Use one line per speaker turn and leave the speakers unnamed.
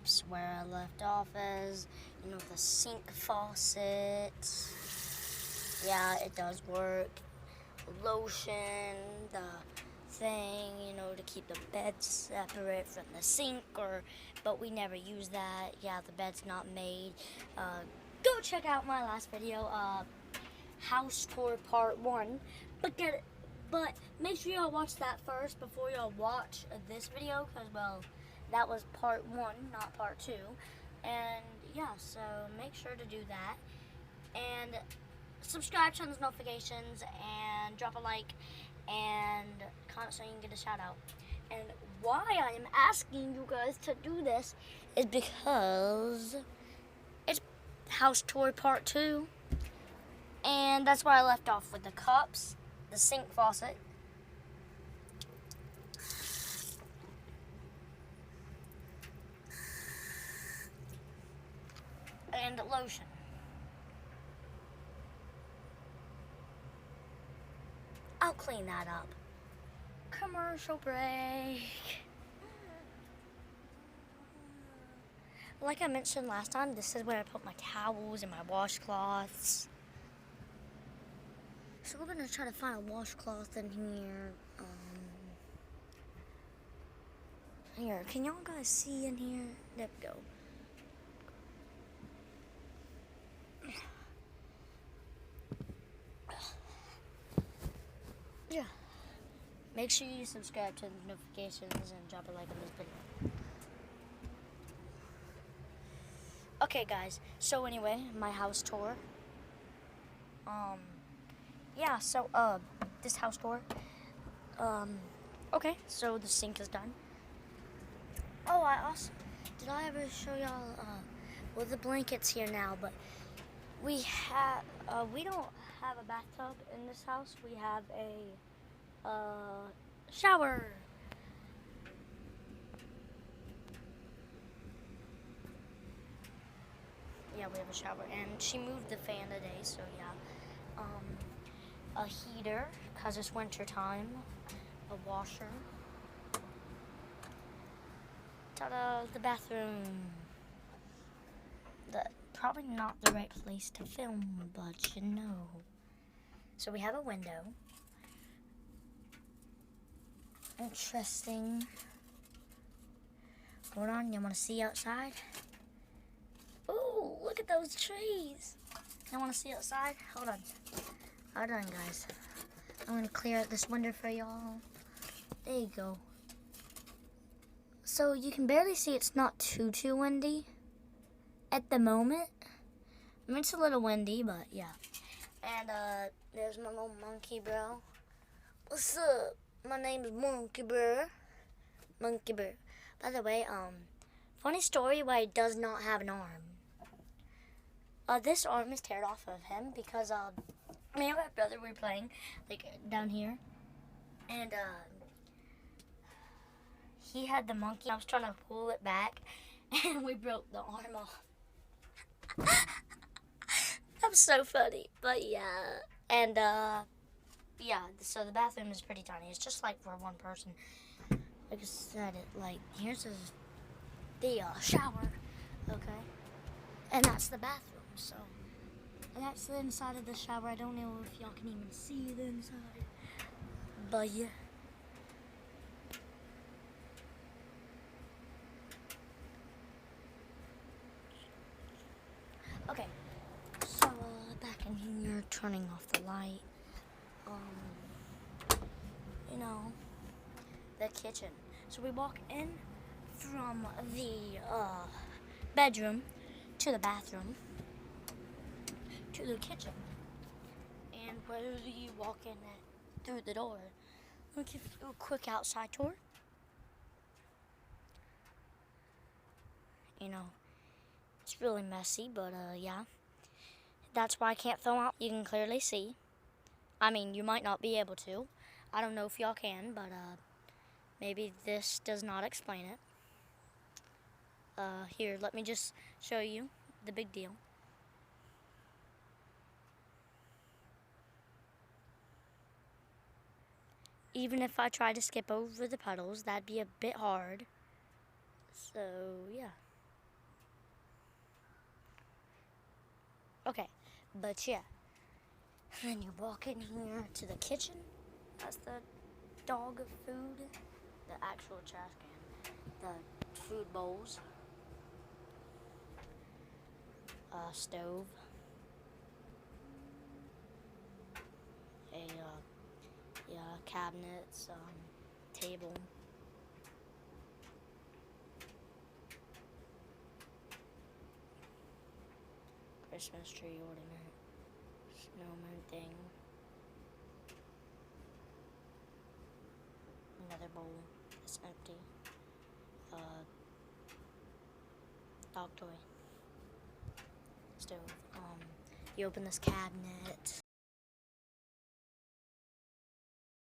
cups where I left off is, the sink faucet. Yeah, it does work. Lotion, the thing, to keep the bed separate from the sink, but we never use that. Yeah, the bed's not made. Go check out my last video, house tour part 1, but make sure y'all watch that first before y'all watch this video, because, well, that was part 1, not part 2, and yeah, so make sure to do that, and subscribe, turn those notifications, and drop a like, and comment so you can get a shout out. And why I am asking you guys to do this is because it's house tour part 2, and that's where I left off with the cups, the sink faucet, and lotion. I'll clean that up. Commercial break. Like I mentioned last time, this is where I put my towels and my washcloths. So we're gonna try to find a washcloth in here. Here, can y'all guys see in here? There we go. Yeah. Make sure you subscribe to the notifications and drop a like on this video. Okay, guys. So anyway, my house tour. Yeah. So this house tour. Okay. So the sink is done. Oh, did I ever show y'all? Well, the blanket's here now, but we don't have a bathtub in this house. We have a shower. Yeah, we have a shower, and she moved the fan today, so yeah. A heater, cause it's winter time. A washer. Ta-da! The bathroom. Probably not the right place to film, but you know. So we have a window. Interesting. Hold on, you want to see outside? Ooh, look at those trees. You want to see outside? Hold on. Hold on, guys. I'm going to clear out this window for y'all. There you go. So you can barely see, it's not too windy at the moment. I mean, it's a little windy, but yeah. And there's my little monkey bro. What's up? My name is Monkey Bear. Monkey Bear. By the way, funny story why he does not have an arm. This arm is teared off of him because me and my brother were playing like down here, and he had the monkey. I was trying to pull it back, and we broke the arm off. That was so funny, but yeah, and yeah. So the bathroom is pretty tiny. It's just like for one person. Like I said, here's the shower, okay, and that's the bathroom. So, and that's the inside of the shower. I don't know if y'all can even see the inside, but yeah. Okay, so back in here, turning off the light. The kitchen. So we walk in from the bedroom to the bathroom to the kitchen, and where you walk in through the door. I'll give you a quick outside tour. It's really messy, but yeah. That's why I can't film out. You can clearly see. I mean, you might not be able to. I don't know if y'all can, but maybe this does not explain it. Here, let me just show you the big deal. Even if I try to skip over the puddles, that'd be a bit hard. So, yeah. Okay, but yeah. And then you walk in here to the kitchen. That's the dog food. The actual trash can. The food bowls. Stove. Cabinets. Table. Christmas tree ornament. Snowman thing. Another bowl that's empty. Dog toy. Stove. You open this cabinet.